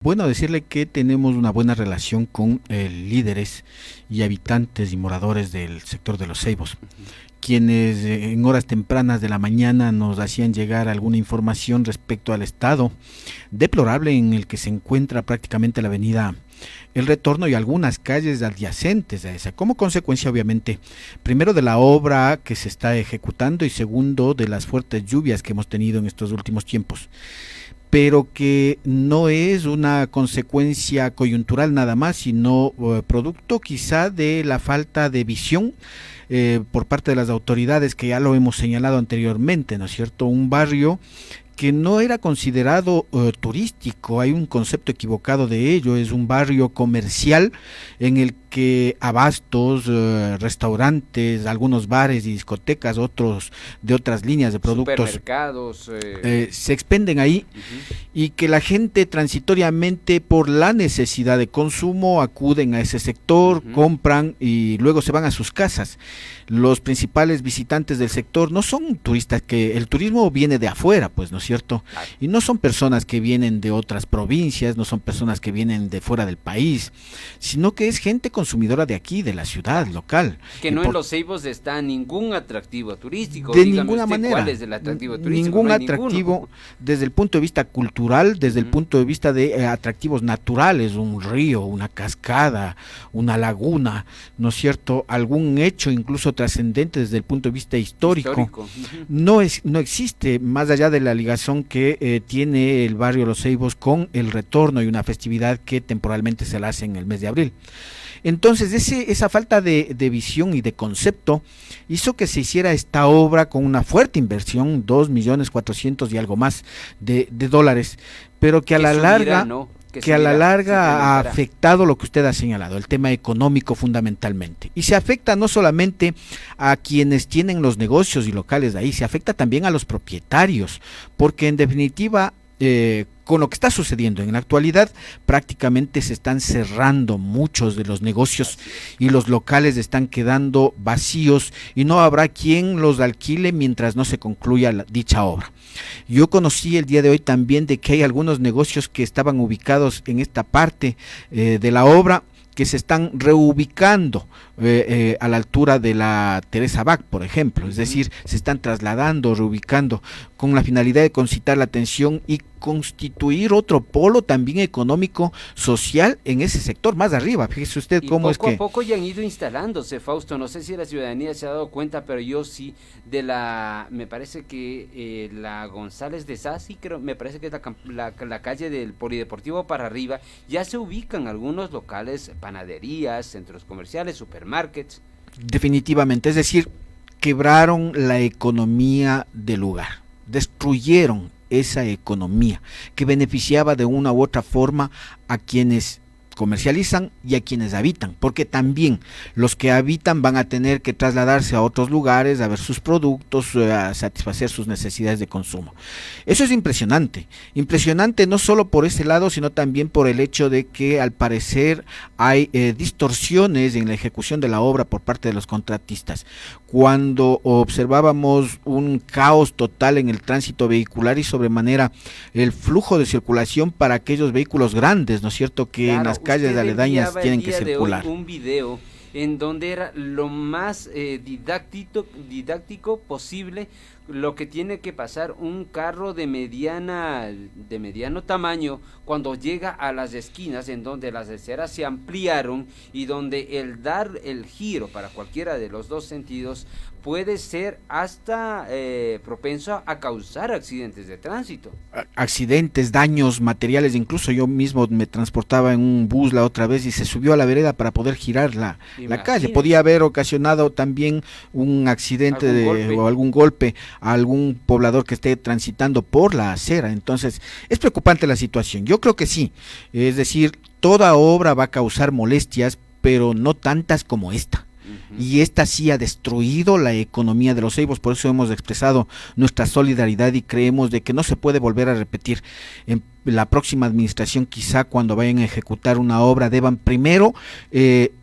Bueno, decirle que tenemos una buena relación con líderes y habitantes y moradores del sector de los Ceibos, Ujú. quienes en horas tempranas de la mañana nos hacían llegar alguna información respecto al estado deplorable en el que se encuentra prácticamente la avenida El Retorno y algunas calles adyacentes a esa, como consecuencia obviamente, primero de la obra que se está ejecutando y segundo de las fuertes lluvias que hemos tenido en estos últimos tiempos, pero que no es una consecuencia coyuntural nada más, sino producto quizá de la falta de visión por parte de las autoridades, que ya lo hemos señalado anteriormente, ¿no es cierto? Un barrio que no era considerado turístico, hay un concepto equivocado de ello, es un barrio comercial en el que abastos, restaurantes, algunos bares y discotecas, otros de otras líneas de productos Supermercados. se expenden ahí, Ujú. y que la gente transitoriamente por la necesidad de consumo acuden a ese sector, Ujú. compran y luego se van a sus casas. Los principales visitantes del sector no son turistas, que el turismo viene de afuera, pues, ¿no es cierto? Claro. Y no son personas que vienen de otras provincias, no son personas que vienen de fuera del país, sino que es gente consumidora de aquí, de la ciudad local. Que Y no en por los Ceibos está ningún atractivo turístico. de Dígame ninguna usted cuál manera, es el atractivo turístico. ningún No hay ninguno. atractivo desde el punto de vista cultural, desde el Ujú. punto de vista de atractivos naturales, un río, una cascada, una laguna, ¿no es cierto? Algún hecho incluso trascendente desde el punto de vista histórico. Histórico. Ujú. No existe, más allá de la ligación que tiene el barrio Los Ceibos con El Retorno y una festividad que temporalmente se la hace en el mes de abril. Entonces, esa falta de visión y de concepto hizo que se hiciera esta obra con una fuerte inversión, 2.400.000 y algo más de dólares, pero que a Que la subirá, larga, ¿no? Que que a la subirá, se larga ha incrementará. afectado lo que usted ha señalado, el tema económico fundamentalmente. Y se afecta no solamente a quienes tienen los negocios y locales de ahí, se afecta también a los propietarios, porque en definitiva, con lo que está sucediendo en la actualidad, prácticamente se están cerrando muchos de los negocios Así es. y los locales están quedando vacíos y no habrá quien los alquile mientras no se concluya dicha obra. Yo conocí el día de hoy también de que hay algunos negocios que estaban ubicados en esta parte de la obra, que se están reubicando a la altura de la Teresa Bach, por ejemplo, es Ujú. decir, se están trasladando, reubicando, con la finalidad de concitar la atención y constituir otro polo también económico, social en ese sector más arriba. Fíjese usted Y cómo es poco a que poco ya han ido instalándose, Fausto. No sé si la ciudadanía se ha dado cuenta, pero yo sí, me parece que la González de Sasi, creo, me parece que es la calle del Polideportivo para arriba, ya se ubican algunos locales, panaderías, centros comerciales, supermarkets. definitivamente, es decir, quebraron la economía del lugar, destruyeron esa economía que beneficiaba de una u otra forma a quienes comercializan y a quienes habitan, porque también los que habitan van a tener que trasladarse a otros lugares a ver sus productos, a satisfacer sus necesidades de consumo. Eso es impresionante, impresionante no solo por ese lado, sino también por el hecho de que al parecer hay distorsiones en la ejecución de la obra por parte de los contratistas. Cuando observábamos un caos total en el tránsito vehicular y sobremanera el flujo de circulación para aquellos vehículos grandes, ¿no es cierto?, que en Claro, las calles usted aledañas enviaba el tienen que día de hoy circular. un video en donde era lo más didáctico posible lo que tiene que pasar un carro de mediano tamaño cuando llega a las esquinas en donde las aceras se ampliaron y donde el dar el giro para cualquiera de los dos sentidos puede ser hasta propenso a causar accidentes de tránsito. Accidentes, daños materiales, incluso yo mismo me transportaba en un bus la otra vez y se subió a la vereda para poder girar la calle. Podía Imagínense, haber ocasionado también un accidente algún golpe. o algún golpe a algún poblador que esté transitando por la acera. Entonces, es preocupante la situación. Yo creo que sí, es decir, toda obra va a causar molestias, pero no tantas como esta. Ujú. Y esta sí ha destruido la economía de los Ceibos, por eso hemos expresado nuestra solidaridad y creemos de que no se puede volver a repetir. En la próxima administración, quizá cuando vayan a ejecutar una obra, deban primero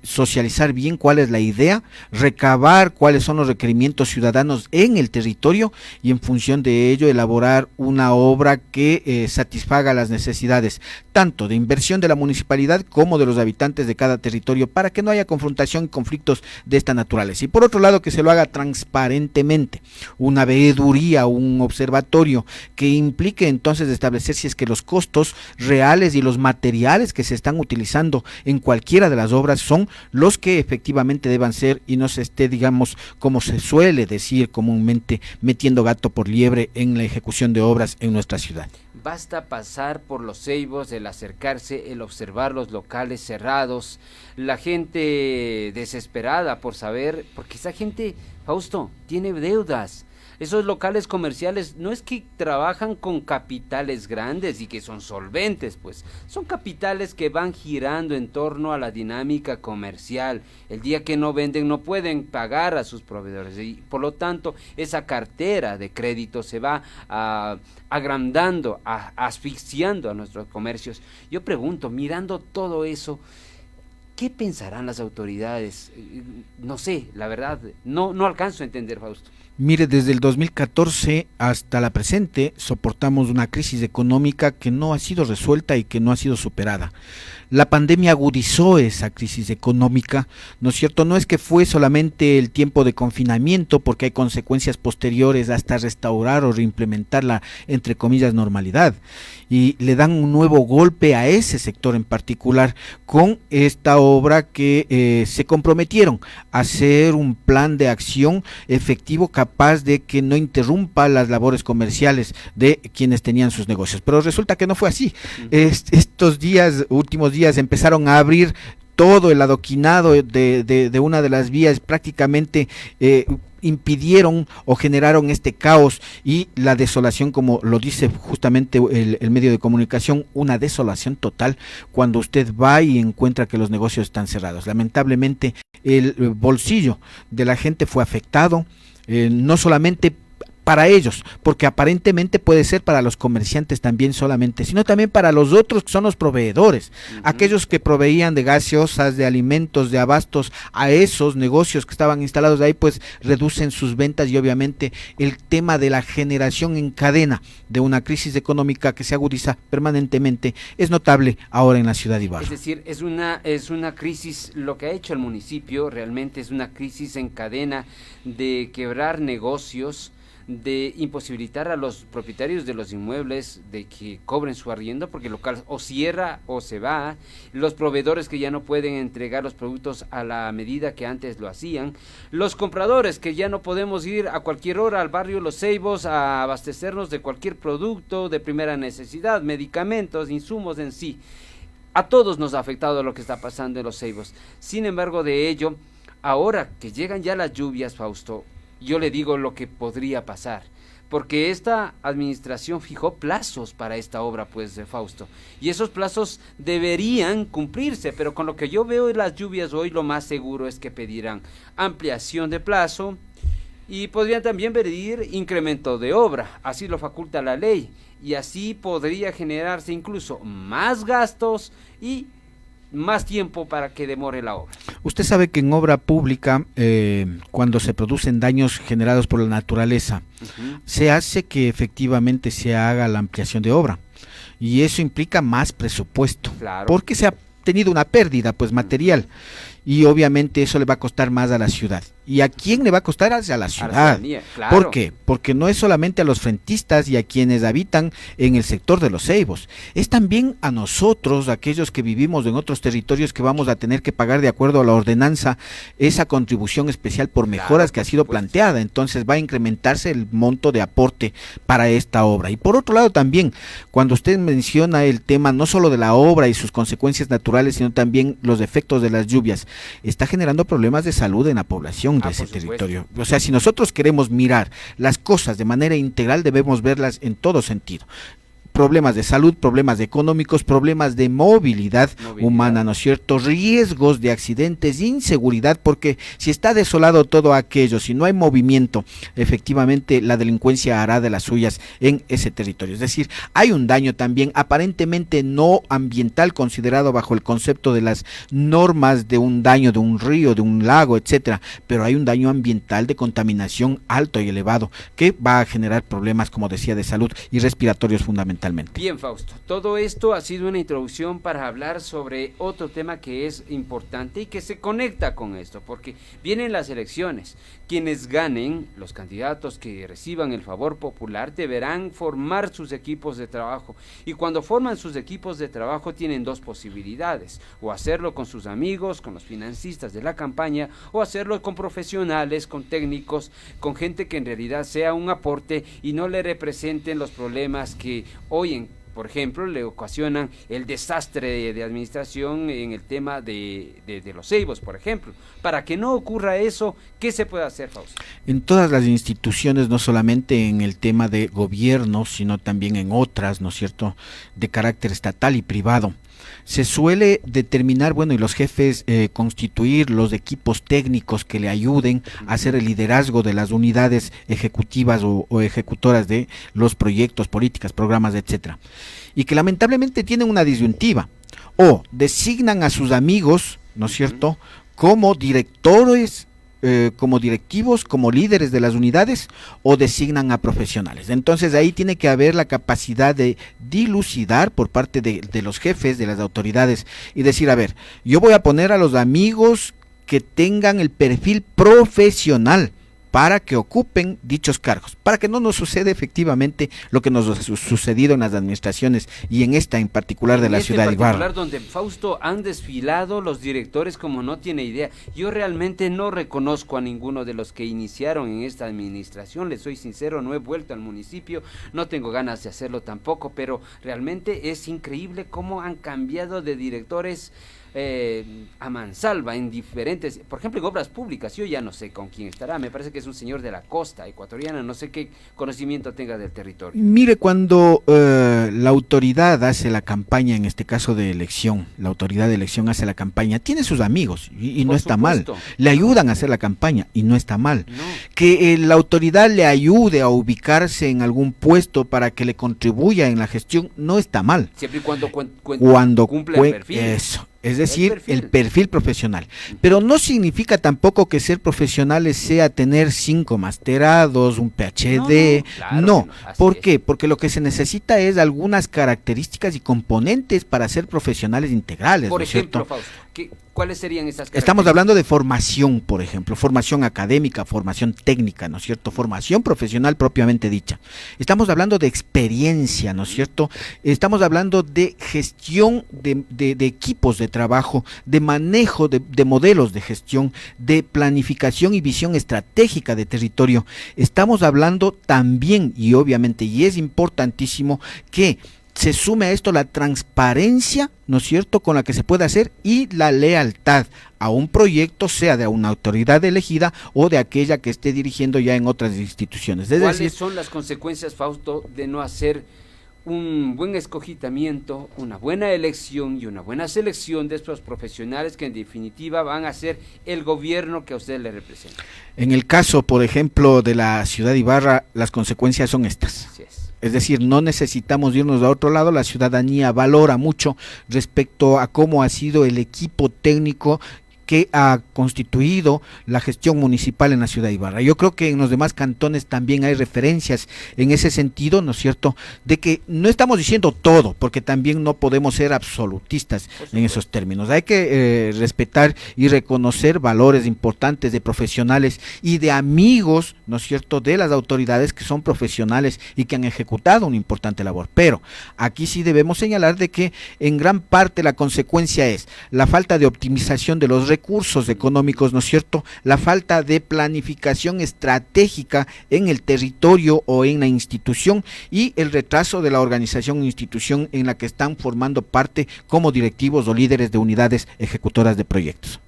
socializar bien cuál es la idea, recabar cuáles son los requerimientos ciudadanos en el territorio y en función de ello elaborar una obra que satisfaga las necesidades tanto de inversión de la municipalidad como de los habitantes de cada territorio, para que no haya confrontación y conflictos de esta naturaleza. Y por otro lado, que se lo haga transparentemente, una veeduría, un observatorio que implique entonces establecer si es que los costos reales y los materiales que se están utilizando en cualquiera de las obras son los que efectivamente deban ser, y no se esté, digamos, como se suele decir comúnmente, metiendo gato por liebre en la ejecución de obras en nuestra ciudad. Basta pasar por los ceibos, el acercarse, el observar los locales cerrados, la gente desesperada por saber, porque esa gente, Fausto, tiene deudas. Esos locales comerciales no es que trabajan con capitales grandes y que son solventes, pues son capitales que van girando en torno a la dinámica comercial. El día que no venden no pueden pagar a sus proveedores y por lo tanto esa cartera de crédito se va agrandando, asfixiando a nuestros comercios. Yo pregunto, mirando todo eso, ¿qué pensarán las autoridades? No sé, la verdad, no alcanzo a entender, Fausto. Mire, desde el 2014 hasta la presente soportamos una crisis económica que no ha sido resuelta y que no ha sido superada. La pandemia agudizó esa crisis económica, ¿no es cierto? No es que fue solamente el tiempo de confinamiento, porque hay consecuencias posteriores hasta restaurar o reimplementar la, entre comillas, normalidad. Y le dan un nuevo golpe a ese sector en particular con esta obra que se comprometieron a hacer un plan de acción efectivo capaz de que no interrumpa las labores comerciales de quienes tenían sus negocios. Pero resulta que no fue así. Estos últimos días empezaron a abrir todo el adoquinado de una de las vías, prácticamente impidieron o generaron este caos y la desolación, como lo dice justamente el medio de comunicación, una desolación total cuando usted va y encuentra que los negocios están cerrados. Lamentablemente el bolsillo de la gente fue afectado, no solamente para ellos, porque aparentemente puede ser para los comerciantes también solamente, sino también para los otros que son los proveedores, aquellos que proveían de gaseosas, de alimentos, de abastos a esos negocios que estaban instalados ahí, pues reducen sus ventas y obviamente el tema de la generación en cadena de una crisis económica que se agudiza permanentemente es notable ahora en la ciudad de Ibarra. Es decir, es una crisis, lo que ha hecho el municipio realmente es una crisis en cadena de quebrar negocios, de imposibilitar a los propietarios de los inmuebles de que cobren su arriendo, porque el local o cierra o se va, los proveedores que ya no pueden entregar los productos a la medida que antes lo hacían, los compradores que ya no podemos ir a cualquier hora al barrio Los Ceibos a abastecernos de cualquier producto de primera necesidad, medicamentos, insumos en sí. A todos nos ha afectado lo que está pasando en Los Ceibos. Sin embargo, de ello, ahora que llegan ya las lluvias, Fausto, yo le digo lo que podría pasar, porque esta administración fijó plazos para esta obra, pues, Fausto, y esos plazos deberían cumplirse, pero con lo que yo veo en las lluvias hoy, lo más seguro es que pedirán ampliación de plazo y podrían también pedir incremento de obra, así lo faculta la ley, y así podría generarse incluso más gastos y más tiempo para que demore la obra. Usted sabe que en obra pública, cuando se producen daños generados por la naturaleza, se hace que efectivamente se haga la ampliación de obra, y eso implica más presupuesto, claro, porque se ha tenido una pérdida pues material, y obviamente eso le va a costar más a la ciudad. ¿Y a quién le va a costar? A la ciudad. Claro. ¿Por qué? Porque no es solamente a los frentistas y a quienes habitan en el sector de Los Ceibos, es también a nosotros, aquellos que vivimos en otros territorios, que vamos a tener que pagar de acuerdo a la ordenanza esa contribución especial por mejoras, claro, que ha sido planteada. Entonces va a incrementarse el monto de aporte para esta obra. Y por otro lado también, cuando usted menciona el tema no solo de la obra y sus consecuencias naturales, sino también los efectos de las lluvias, está generando problemas de salud en la población de ese territorio. O sea, si nosotros queremos mirar las cosas de manera integral, debemos verlas en todo sentido. problemas de salud, problemas económicos, problemas de movilidad humana, ¿no es cierto? Riesgos de accidentes, inseguridad, porque si está desolado todo aquello, si no hay movimiento, efectivamente la delincuencia hará de las suyas en ese territorio. Es decir, hay un daño también aparentemente no ambiental considerado bajo el concepto de las normas de un daño de un río, de un lago, etcétera, pero hay un daño ambiental de contaminación alto y elevado que va a generar problemas, como decía, de salud y respiratorios fundamentalmente. Bien, Fausto, todo esto ha sido una introducción para hablar sobre otro tema que es importante y que se conecta con esto, porque vienen las elecciones. Quienes ganen, los candidatos que reciban el favor popular, deberán formar sus equipos de trabajo. Y cuando forman sus equipos de trabajo tienen dos posibilidades: o hacerlo con sus amigos, con los financistas de la campaña, o hacerlo con profesionales, con técnicos, con gente que en realidad sea un aporte y no le representen los problemas que hoy por ejemplo, le ocasionan el desastre de administración en el tema de los ceibos, por ejemplo. Para que no ocurra eso, ¿qué se puede hacer, Fausto? En todas las instituciones, no solamente en el tema de gobierno, sino también en otras, ¿no es cierto?, de carácter estatal y privado, se suele determinar, bueno, y los jefes constituir los equipos técnicos que le ayuden a hacer el liderazgo de las unidades ejecutivas o ejecutoras de los proyectos, políticas, programas, etcétera. Y que lamentablemente tienen una disyuntiva: o designan a sus amigos, ¿no es cierto?, como directores, como directivos, como líderes de las unidades, o designan a profesionales. Entonces ahí tiene que haber la capacidad de dilucidar por parte de los jefes, de las autoridades, y decir, a ver, yo voy a poner a los amigos que tengan el perfil profesional para que ocupen dichos cargos, para que no nos suceda efectivamente lo que nos ha sucedido en las administraciones y en esta en particular de la ciudad de Ibarra. Donde, Fausto, han desfilado los directores como no tiene idea. Yo realmente no reconozco a ninguno de los que iniciaron en esta administración, les soy sincero, no he vuelto al municipio, no tengo ganas de hacerlo tampoco, pero realmente es increíble cómo han cambiado de directores a mansalva en diferentes, por ejemplo en obras públicas. Yo ya no sé con quién estará, me parece que es un señor de la costa ecuatoriana, no sé qué conocimiento tenga del territorio. Mire, cuando la autoridad hace la campaña, en este caso de elección, la autoridad de elección hace la campaña, tiene sus amigos y no está mal, le ayudan a hacer la campaña y no está mal, no. Que la autoridad le ayude a ubicarse en algún puesto para que le contribuya en la gestión, no está mal, siempre y cuando cumple el perfil. Eso. Es decir, el perfil profesional. Pero no significa tampoco que ser profesionales sea tener 5 masterados, un PhD. No. ¿Por qué? Porque lo que se necesita es algunas características y componentes para ser profesionales integrales. Por ejemplo, Fausto, ¿cuáles serían esas características? Estamos hablando de formación, por ejemplo, formación académica, formación técnica, ¿no es cierto? Formación profesional propiamente dicha. Estamos hablando de experiencia, ¿no es cierto? Estamos hablando de gestión de equipos de trabajo, de manejo de modelos de gestión, de planificación y visión estratégica de territorio. Estamos hablando también, y obviamente, y es importantísimo, que se sume a esto la transparencia, ¿no es cierto?, con la que se puede hacer, y la lealtad a un proyecto, sea de una autoridad elegida o de aquella que esté dirigiendo ya en otras instituciones. ¿Cuáles son las consecuencias, Fausto, de no hacer un buen escogitamiento, una buena elección y una buena selección de estos profesionales que en definitiva van a ser el gobierno que a usted le representa? En el caso, por ejemplo, de la ciudad de Ibarra, las consecuencias son estas. Así es. Es decir, no necesitamos irnos a otro lado, la ciudadanía valora mucho respecto a cómo ha sido el equipo técnico que ha constituido la gestión municipal en la ciudad de Ibarra. Yo creo que en los demás cantones también hay referencias en ese sentido, ¿no es cierto?, de que no estamos diciendo todo, porque también no podemos ser absolutistas en esos términos. Hay que respetar y reconocer valores importantes de profesionales y de amigos, ¿no es cierto?, de las autoridades que son profesionales y que han ejecutado una importante labor. Pero aquí sí debemos señalar de que en gran parte la consecuencia es la falta de optimización de los recursos económicos, ¿no es cierto?, la falta de planificación estratégica en el territorio o en la institución, y el retraso de la organización o institución en la que están formando parte como directivos o líderes de unidades ejecutoras de proyectos.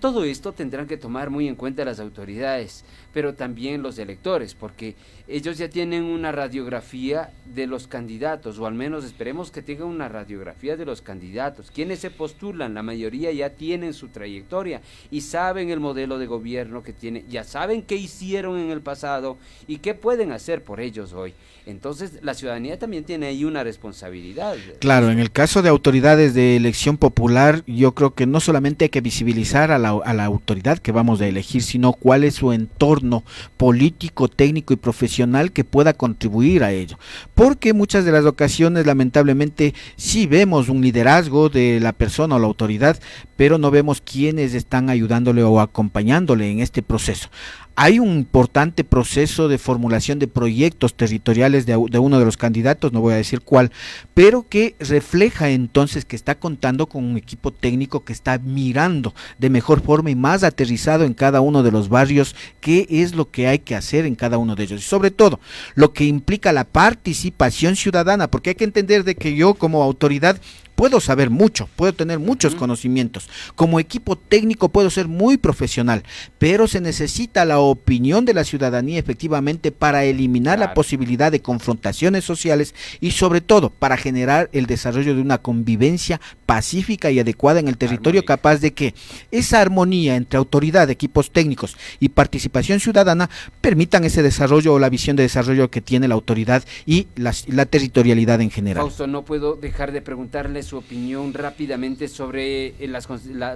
Todo esto tendrán que tomar muy en cuenta las autoridades, pero también los electores, porque ellos ya tienen una radiografía de los candidatos, o al menos esperemos que tengan una radiografía de los candidatos. Quienes se postulan, la mayoría ya tienen su trayectoria y saben el modelo de gobierno que tienen, ya saben qué hicieron en el pasado y qué pueden hacer por ellos hoy. Entonces, la ciudadanía también tiene ahí una responsabilidad. Claro, en el caso de autoridades de elección popular, yo creo que no solamente hay que visibilizar a la autoridad que vamos a elegir, sino cuál es su entorno político, técnico y profesional que pueda contribuir a ello. Porque muchas de las ocasiones, lamentablemente, sí vemos un liderazgo de la persona o la autoridad, pero no vemos quiénes están ayudándole o acompañándole en este proceso. Hay un importante proceso de formulación de proyectos territoriales de uno de los candidatos, no voy a decir cuál, pero que refleja entonces que está contando con un equipo técnico que está mirando de mejor forma y más aterrizado en cada uno de los barrios qué es lo que hay que hacer en cada uno de ellos. Y sobre todo, lo que implica la participación ciudadana, porque hay que entender de que yo como autoridad puedo saber mucho, puedo tener muchos conocimientos, como equipo técnico puedo ser muy profesional, pero se necesita la opinión de la ciudadanía efectivamente para eliminar la posibilidad de confrontaciones sociales y sobre todo para generar el desarrollo de una convivencia pacífica y adecuada en el territorio, capaz de que esa armonía entre autoridad, equipos técnicos y participación ciudadana permitan ese desarrollo o la visión de desarrollo que tiene la autoridad y la territorialidad en general. Fausto, no puedo dejar de preguntarle su opinión rápidamente sobre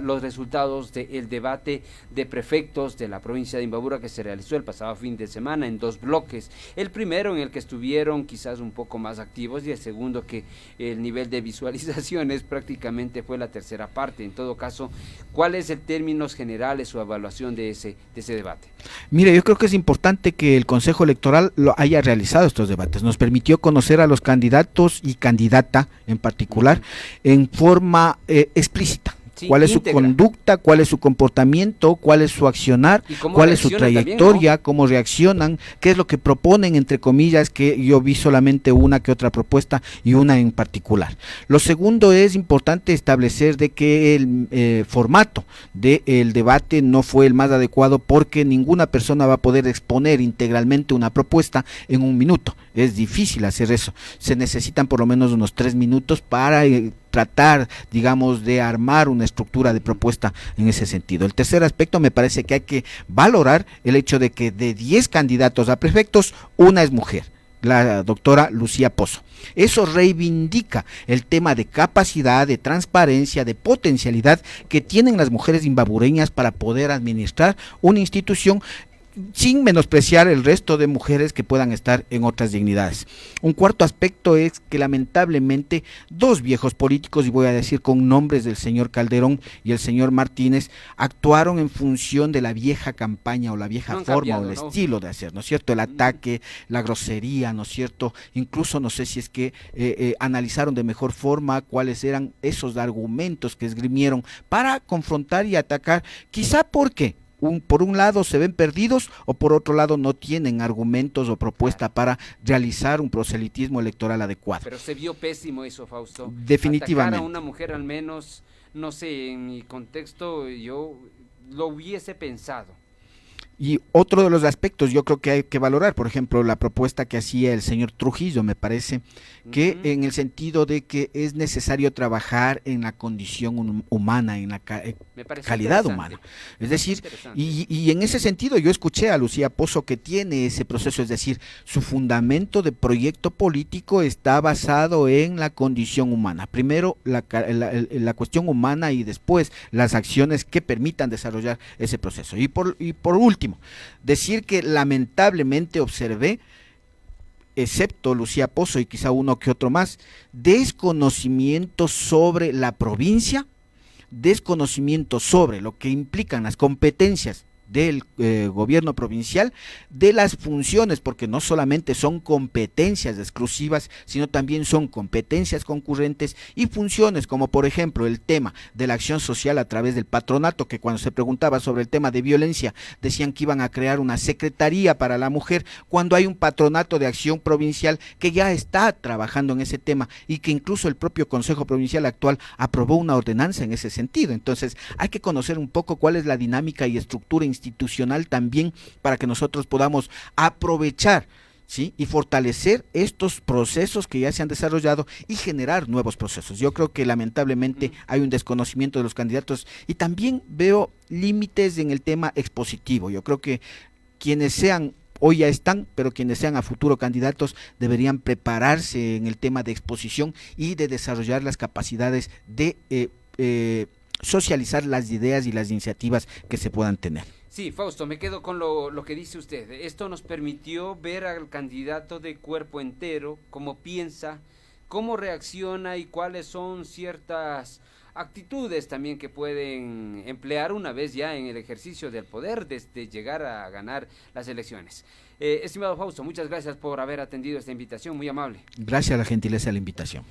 los resultados del debate de prefectos de la provincia de Imbabura que se realizó el pasado fin de semana en 2 bloques. El primero en el que estuvieron quizás un poco más activos y el segundo que el nivel de visualizaciones prácticamente fue la tercera parte. En todo caso, ¿cuál es en términos generales su evaluación de ese debate? Mire, yo creo que es importante que el Consejo Electoral lo haya realizado estos debates. Nos permitió conocer a los candidatos y candidata en particular en forma explícita. Sí, cuál es íntegra. Su conducta, cuál es su comportamiento, cuál es su accionar, cuál es su trayectoria, también, ¿no? Cómo reaccionan, qué es lo que proponen, entre comillas, que yo vi solamente una que otra propuesta y una en particular. Lo segundo, es importante establecer de que el formato del debate no fue el más adecuado porque ninguna persona va a poder exponer integralmente una propuesta en 1 minuto. Es difícil hacer eso. Se necesitan por lo menos unos 3 minutos para tratar, digamos, de armar una estructura de propuesta en ese sentido. El tercer aspecto, me parece que hay que valorar el hecho de que de 10 candidatos a prefectos, una es mujer, la doctora Lucía Pozo. Eso reivindica el tema de capacidad, de transparencia, de potencialidad que tienen las mujeres imbabureñas para poder administrar una institución sin menospreciar el resto de mujeres que puedan estar en otras dignidades. Un cuarto aspecto es que lamentablemente 2 viejos políticos, y voy a decir con nombres del señor Calderón y el señor Martínez, actuaron en función de la vieja campaña o la vieja forma o el estilo de hacer, ¿no es cierto? El ataque, la grosería, ¿no es cierto? Incluso no sé si es que analizaron de mejor forma cuáles eran esos argumentos que esgrimieron para confrontar y atacar, quizá porque por un lado se ven perdidos o por otro lado no tienen argumentos o propuesta para realizar un proselitismo electoral adecuado. Pero se vio pésimo eso, Fausto. Definitivamente. Atacar a una mujer, al menos, no sé, en mi contexto yo lo hubiese pensado. Y otro de los aspectos yo creo que hay que valorar, por ejemplo, la propuesta que hacía el señor Trujillo, me parece que en el sentido de que es necesario trabajar en la condición humana, en la calidad humana. Es decir, y en ese sentido yo escuché a Lucía Pozo que tiene ese proceso, es decir, su fundamento de proyecto político está basado en la condición humana. Primero la cuestión humana y después las acciones que permitan desarrollar ese proceso. Y por último, decir que lamentablemente observé, excepto Lucía Pozo y quizá uno que otro más, desconocimiento sobre la provincia, desconocimiento sobre lo que implican las competencias del gobierno provincial, de las funciones, porque no solamente son competencias exclusivas, sino también son competencias concurrentes y funciones, como por ejemplo el tema de la acción social a través del patronato, que cuando se preguntaba sobre el tema de violencia, decían que iban a crear una secretaría para la mujer, cuando hay un patronato de acción provincial que ya está trabajando en ese tema y que incluso el propio Consejo Provincial actual aprobó una ordenanza en ese sentido. Entonces hay que conocer un poco cuál es la dinámica y estructura institucional también para que nosotros podamos aprovechar, ¿sí?, y fortalecer estos procesos que ya se han desarrollado y generar nuevos procesos. Yo creo que lamentablemente hay un desconocimiento de los candidatos y también veo límites en el tema expositivo. Yo creo que quienes sean hoy ya están, pero quienes sean a futuro candidatos deberían prepararse en el tema de exposición y de desarrollar las capacidades de socializar las ideas y las iniciativas que se puedan tener. Sí, Fausto, me quedo con lo que dice usted. Esto nos permitió ver al candidato de cuerpo entero, cómo piensa, cómo reacciona y cuáles son ciertas actitudes también que pueden emplear una vez ya en el ejercicio del poder desde llegar a ganar las elecciones. Estimado Fausto, muchas gracias por haber atendido esta invitación, muy amable. Gracias a la gentileza de la invitación.